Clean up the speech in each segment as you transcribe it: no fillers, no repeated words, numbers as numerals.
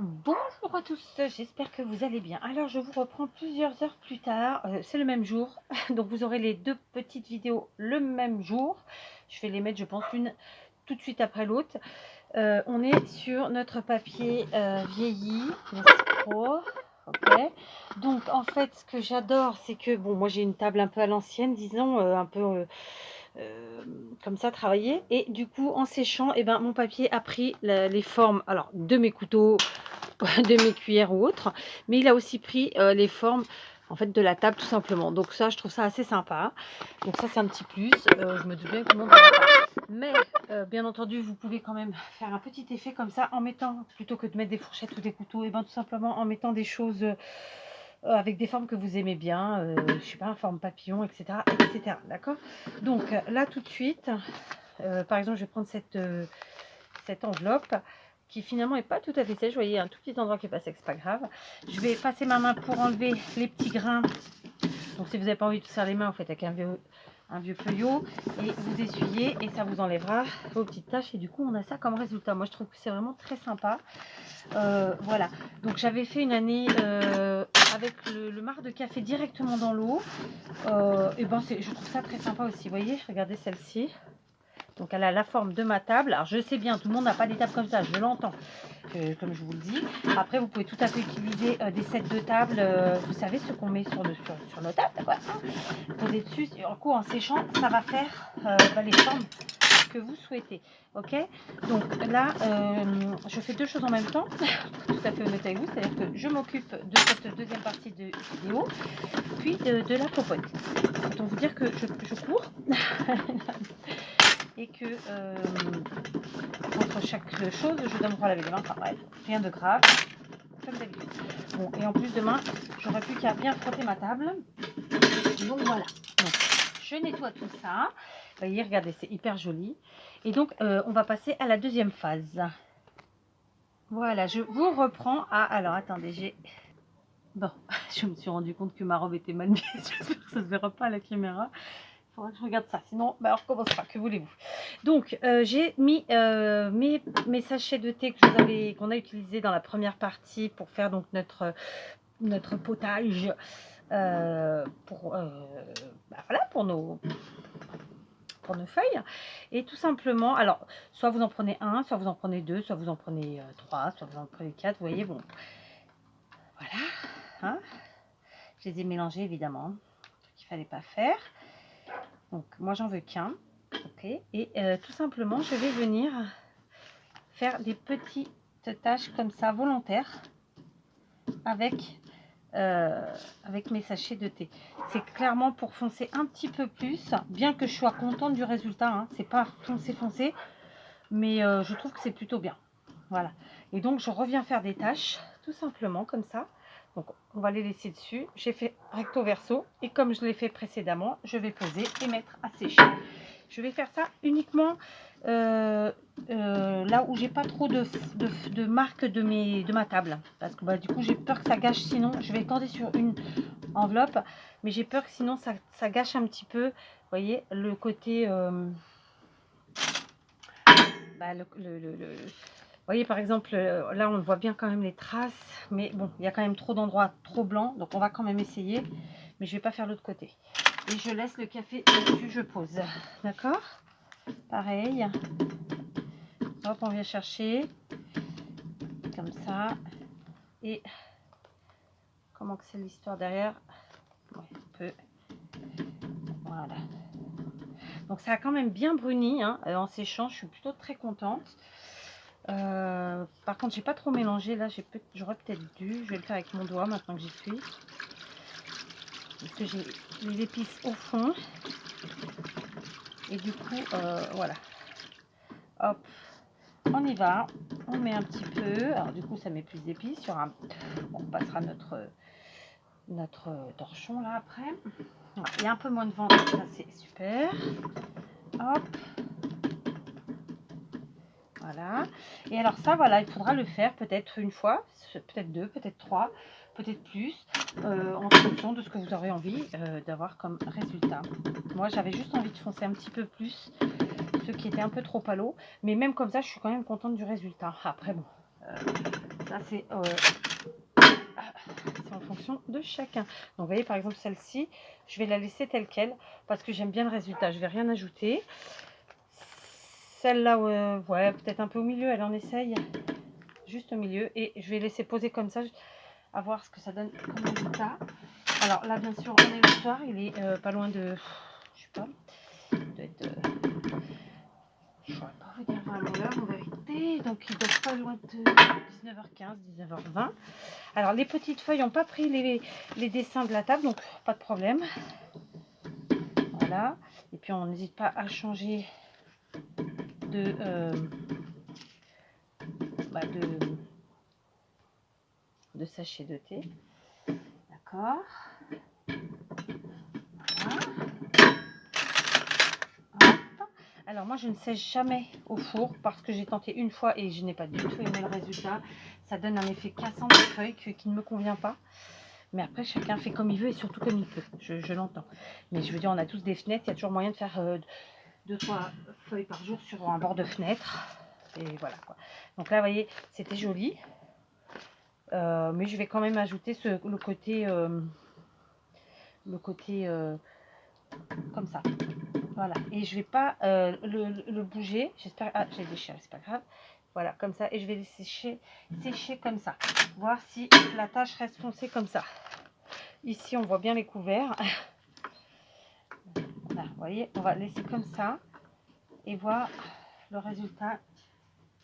Bonjour à tous, j'espère que vous allez bien. Alors je vous reprends plusieurs heures plus tard, c'est le même jour, donc vous aurez les deux petites vidéos le même jour. Je vais les mettre, je pense, l'une tout de suite après l'autre. On est sur notre papier vieilli, n'est-ce pas? Ok. Donc en fait, ce que j'adore, c'est que, bon, moi j'ai une table un peu à l'ancienne, disons, un peu comme ça travaillée, et du coup en séchant, et ben, mon papier a pris les formes, alors de mes couteaux, de mes cuillères ou autres, mais il a aussi pris les formes en fait de la table tout simplement. Donc ça, je trouve ça assez sympa. Donc ça, c'est un petit plus. Je me doute bien que tout le monde n'aura pas. Mais bien entendu, vous pouvez quand même faire un petit effet comme ça en mettant, plutôt que de mettre des fourchettes ou des couteaux, et ben tout simplement en mettant des choses avec des formes que vous aimez bien, je sais pas, forme papillon, etc., etc. D'accord. Donc là tout de suite, par exemple, je vais prendre cette enveloppe qui finalement est pas tout à fait sèche. Vous voyez, un tout petit endroit qui est pas sec, c'est pas grave. Je vais passer ma main pour enlever les petits grains. Donc si vous n'avez pas envie de faire les mains, vous faites avec un vieux feuillot et vous essuyez et ça vous enlèvera vos petites taches, et du coup on a ça comme résultat. Moi je trouve que c'est vraiment très sympa. Voilà, donc j'avais fait une année avec le marc de café directement dans l'eau, et ben je trouve ça très sympa aussi. Vous voyez, regardez celle-ci. Donc elle a la forme de ma table. Alors je sais bien, tout le monde n'a pas des tables comme ça, je l'entends, comme je vous le dis. Après, vous pouvez tout à fait utiliser des sets de table, vous savez, ce qu'on met sur nos tables, quoi. Posez dessus, et en coup, en séchant, ça va faire les formes que vous souhaitez. Ok. Donc là, je fais deux choses en même temps, tout à fait honnête avec vous, c'est-à-dire que je m'occupe de cette deuxième partie de vidéo, puis de la popote. Autant vous dire que je cours. Et que entre chaque chose, je dois me relaver les mains. Enfin bref, rien de grave, comme d'habitude. Bon, et en plus demain, j'aurais plus qu'à bien frotter ma table. Donc voilà. Donc, je nettoie tout ça. Vous voyez, regardez, c'est hyper joli. Et donc, on va passer à la deuxième phase. Voilà, je vous reprends à... Alors, attendez, j'ai... Bon, je me suis rendu compte que ma robe était mal mise. J'espère que ça ne se verra pas à la caméra. Il faudra que je regarde ça, sinon on recommencera, que voulez-vous. Donc j'ai mis mes sachets de thé qu'on a utilisés dans la première partie pour faire donc notre potage, voilà, pour nos feuilles. Et tout simplement, alors soit vous en prenez un, soit vous en prenez deux, soit vous en prenez trois, soit vous en prenez quatre, vous voyez. Bon, voilà, hein. Je les ai mélangés évidemment, ce qu'il fallait pas faire. Donc moi j'en veux qu'un. Ok. Et tout simplement je vais venir faire des petites tâches comme ça volontaires avec mes sachets de thé. C'est clairement pour foncer un petit peu plus, bien que je sois contente du résultat, hein. C'est pas foncé, mais je trouve que c'est plutôt bien. Voilà. Et donc je reviens faire des tâches tout simplement comme ça. Donc on va les laisser dessus. J'ai fait recto verso, et comme je l'ai fait précédemment, je vais poser et mettre à sécher. Je vais faire ça uniquement là où j'ai pas trop de marque de ma table, parce que du coup j'ai peur que ça gâche. Sinon je vais tendre sur une enveloppe, mais j'ai peur que sinon ça gâche un petit peu, vous voyez, le côté vous voyez, par exemple, là on voit bien quand même les traces, mais bon, il y a quand même trop d'endroits trop blancs, donc on va quand même essayer, mais je vais pas faire l'autre côté. Et je laisse le café dessus, je pose. D'accord? Pareil. Hop, on vient chercher. Comme ça. Et comment que c'est l'histoire derrière? Ouais, un peu. Voilà. Donc ça a quand même bien bruni, hein, en séchant. Je suis plutôt très contente. Par contre, j'ai pas trop mélangé. Là, j'aurais peut-être dû. Je vais le faire avec mon doigt maintenant que j'y suis. Parce que j'ai les épices au fond. Et du coup, voilà. Hop, on y va. On met un petit peu. Alors du coup, ça met plus d'épices. On passera notre torchon là après. Voilà. Il y a un peu moins de vent, ça c'est super. Hop. Voilà. Et alors ça, voilà, il faudra le faire peut-être une fois, peut-être deux, peut-être trois, peut-être plus, en fonction de ce que vous aurez envie d'avoir comme résultat. Moi, j'avais juste envie de foncer un petit peu plus ceux qui étaient un peu trop à l'eau, mais même comme ça, je suis quand même contente du résultat. Après, bon, Ça, c'est en fonction de chacun. Donc, vous voyez, par exemple, celle-ci, je vais la laisser telle qu'elle parce que j'aime bien le résultat. Je vais rien ajouter. Celle-là, ouais, peut-être un peu au milieu, elle en essaye. Juste au milieu. Et je vais laisser poser comme ça, à voir ce que ça donne comme résultat. Alors là, bien sûr, on est le soir. Il est pas loin de... Je sais pas. Peut-être... je ne saurais pas vous dire vraiment l'heure en vérité. Donc, il doit pas loin de 19h15, 19h20. Alors, les petites feuilles n'ont pas pris les dessins de la table, donc pas de problème. Voilà. Et puis, on n'hésite pas à changer de, de sachet de thé. D'accord. Voilà. Alors moi je ne sèche jamais au four parce que j'ai tenté une fois et je n'ai pas du tout aimé le résultat. Ça donne un effet cassant de feuilles qui ne me convient pas. Mais après chacun fait comme il veut et surtout comme il peut, je l'entends. Mais je veux dire, on a tous des fenêtres, il y a toujours moyen de faire 2-3 feuilles par jour sur un bord de fenêtre. Et voilà quoi. Donc là vous voyez, c'était joli. Mais je vais quand même ajouter le côté comme ça. Voilà, et je vais pas le bouger. J'espère. Ah, j'ai déchiré, c'est pas grave. Voilà, comme ça, et je vais les sécher comme ça. Voir si la tache reste foncée comme ça. Ici, on voit bien les couverts. Voilà, vous voyez, on va laisser comme ça et voir le résultat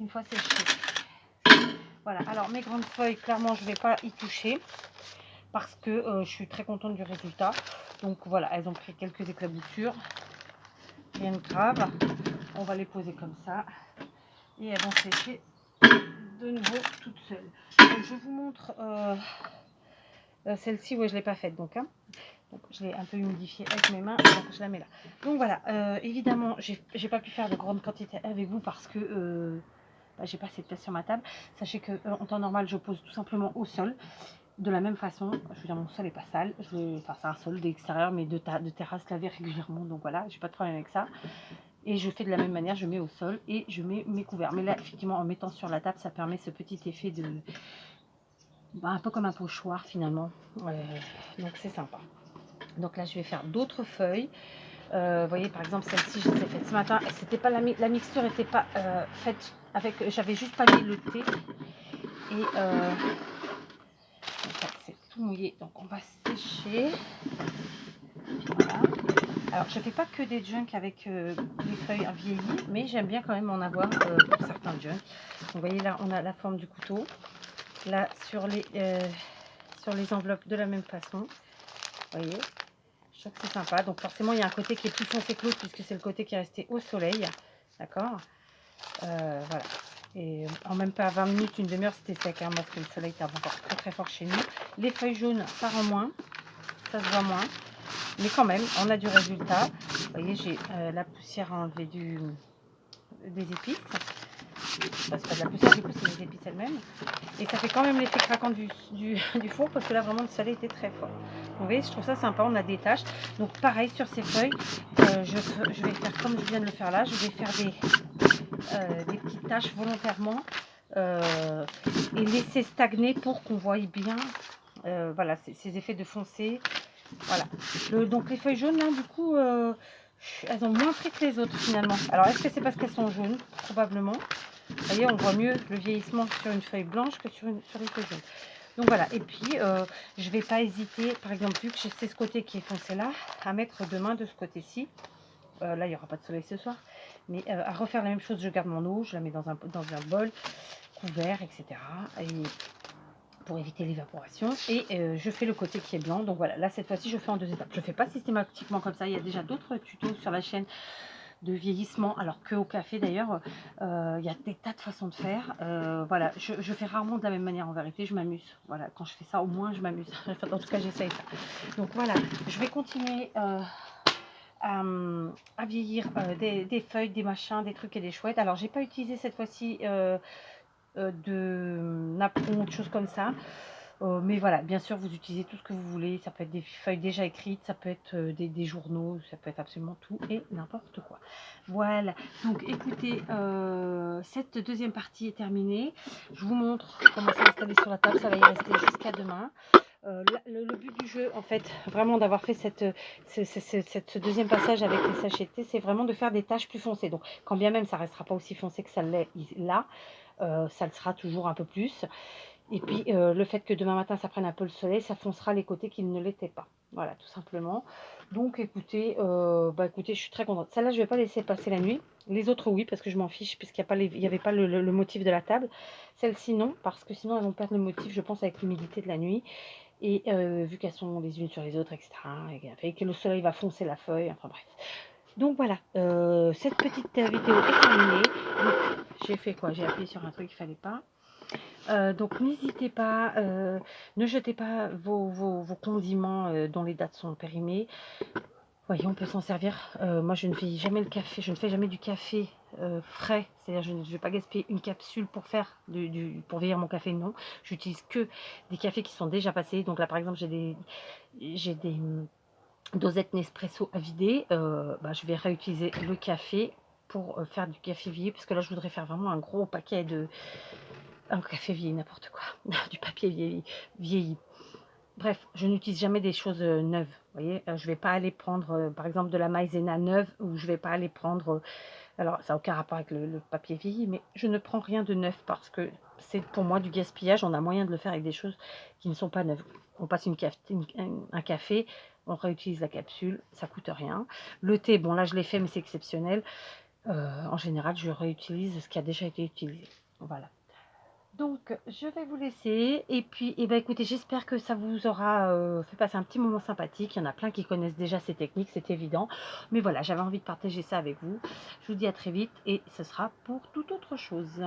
une fois séché. Voilà, alors mes grandes feuilles, clairement, je ne vais pas y toucher parce que je suis très contente du résultat. Donc voilà, elles ont pris quelques éclaboussures. Rien de grave. On va les poser comme ça. Et elles vont sécher de nouveau toutes seules. Donc, je vous montre celle-ci, ouais, je ne l'ai pas faite donc, hein. Donc je l'ai un peu humidifiée avec mes mains, donc je la mets là. Donc voilà, évidemment j'ai pas pu faire de grande quantité avec vous parce que j'ai pas assez de place sur ma table. Sachez que en temps normal je pose tout simplement au sol. De la même façon, je veux dire, mon sol est pas sale, enfin c'est un sol d'extérieur mais de terrasse lavé régulièrement, donc voilà, j'ai pas de problème avec ça. Et je fais de la même manière, je mets au sol et je mets mes couverts. Mais là, effectivement, en mettant sur la table, ça permet ce petit effet de... un peu comme un pochoir finalement. Donc c'est sympa. Donc là, je vais faire d'autres feuilles. Vous voyez, par exemple, celle-ci, je l'ai faite ce matin. C'était pas la mixture n'était pas faite avec... J'avais juste pas mis le thé. Et c'est tout mouillé. Donc on va sécher. Voilà. Alors, je ne fais pas que des junks avec les feuilles vieillies, mais j'aime bien quand même en avoir pour certains junks. Donc, vous voyez, là, on a la forme du couteau. Là, sur les enveloppes, de la même façon. Vous voyez, je trouve que c'est sympa. Donc, forcément, il y a un côté qui est plus foncé que l'autre, puisque c'est le côté qui est resté au soleil. D'accord, voilà. Et en même pas 20 minutes, une demi-heure, c'était sec, hein, parce que le soleil était encore très très fort chez nous. Les feuilles jaunes, ça rend moins. Ça se voit moins. Mais quand même, on a du résultat. Vous voyez, j'ai la poussière à enlever des épices. Enfin, c'est pas de la poussière, du coup, c'est les épices elles-mêmes. Et ça fait quand même l'effet craquant du four, parce que là, vraiment, le soleil était très fort. Donc, vous voyez, je trouve ça sympa, on a des taches. Donc, pareil, sur ces feuilles, je vais faire comme je viens de le faire là. Je vais faire des petites taches volontairement et laisser stagner pour qu'on voie bien voilà, ces effets de foncé. Voilà. Donc les feuilles jaunes, là, du coup, elles ont moins pris que les autres finalement. Alors, est-ce que c'est parce qu'elles sont jaunes? Probablement. Vous voyez, on voit mieux le vieillissement sur une feuille blanche que sur les feuilles jaunes. Donc voilà. Et puis, je ne vais pas hésiter, par exemple, vu que c'est ce côté qui est foncé là, à mettre demain de ce côté-ci. Là, il n'y aura pas de soleil ce soir. Mais à refaire la même chose, je garde mon eau, je la mets dans un bol couvert, etc. Et pour éviter l'évaporation, et je fais le côté qui est blanc. Donc voilà, là cette fois-ci je fais en 2 étapes. Je fais pas systématiquement comme ça, il y a déjà d'autres tutos sur la chaîne de vieillissement, alors que au café d'ailleurs, il y a des tas de façons de faire. Voilà, je fais rarement de la même manière, en vérité, je m'amuse. Voilà, quand je fais ça, au moins je m'amuse. En tout cas, j'essaye ça. Donc voilà, je vais continuer à vieillir des feuilles, des machins, des trucs et des chouettes. Alors j'ai pas utilisé cette fois-ci de napperon, de choses comme ça. Mais voilà, bien sûr, vous utilisez tout ce que vous voulez. Ça peut être des feuilles déjà écrites, ça peut être des journaux, ça peut être absolument tout et n'importe quoi. Voilà, donc écoutez, cette deuxième partie est terminée. Je vous montre comment c'est installé sur la table, ça va y rester jusqu'à demain. Le but du jeu, en fait, vraiment d'avoir fait ce deuxième passage avec les sachets de thé, c'est vraiment de faire des taches plus foncées. Donc, quand bien même ça ne restera pas aussi foncé que ça l'est là, ça le sera toujours un peu plus. Et puis, le fait que demain matin, ça prenne un peu le soleil, ça foncera les côtés qui ne l'étaient pas. Voilà, tout simplement. Donc, écoutez, écoutez, je suis très contente. Celle-là, je ne vais pas laisser passer la nuit. Les autres, oui, parce que je m'en fiche, puisqu'il n'y avait pas le motif de la table. Celle-ci, non, parce que sinon, elles vont perdre le motif, je pense, avec l'humidité de la nuit. Et vu qu'elles sont les unes sur les autres, etc., et que le soleil va foncer la feuille, enfin bref. Donc voilà, cette petite vidéo est terminée. Donc, j'ai fait quoi? J'ai appuyé sur un truc qu'il ne fallait pas. Donc n'hésitez pas, ne jetez pas vos condiments dont les dates sont périmées. Voyez, on peut s'en servir. Moi, je ne fais jamais le café, je ne fais jamais du café frais. C'est-à-dire, je ne vais pas gaspiller une capsule pour faire pour vieillir mon café. Non, j'utilise que des cafés qui sont déjà passés. Donc là, par exemple, j'ai des dosettes Nespresso à vider. Je vais réutiliser le café pour faire du café vieilli, parce que là, je voudrais faire vraiment un gros paquet de un café vieilli, n'importe quoi, du papier vieilli. Bref, je n'utilise jamais des choses neuves. Vous voyez, je ne vais pas aller prendre, par exemple, de la maïzena neuve, ou je ne vais pas aller prendre. Alors, ça n'a aucun rapport avec le papier vieilli, mais je ne prends rien de neuf parce que c'est pour moi du gaspillage. On a moyen de le faire avec des choses qui ne sont pas neuves. On passe un café, on réutilise la capsule, ça coûte rien. Le thé, bon là je l'ai fait, mais c'est exceptionnel. En général, je réutilise ce qui a déjà été utilisé. Voilà. Donc, je vais vous laisser. Et puis, écoutez, j'espère que ça vous aura fait passer un petit moment sympathique. Il y en a plein qui connaissent déjà ces techniques, c'est évident. Mais voilà, j'avais envie de partager ça avec vous. Je vous dis à très vite et ce sera pour toute autre chose.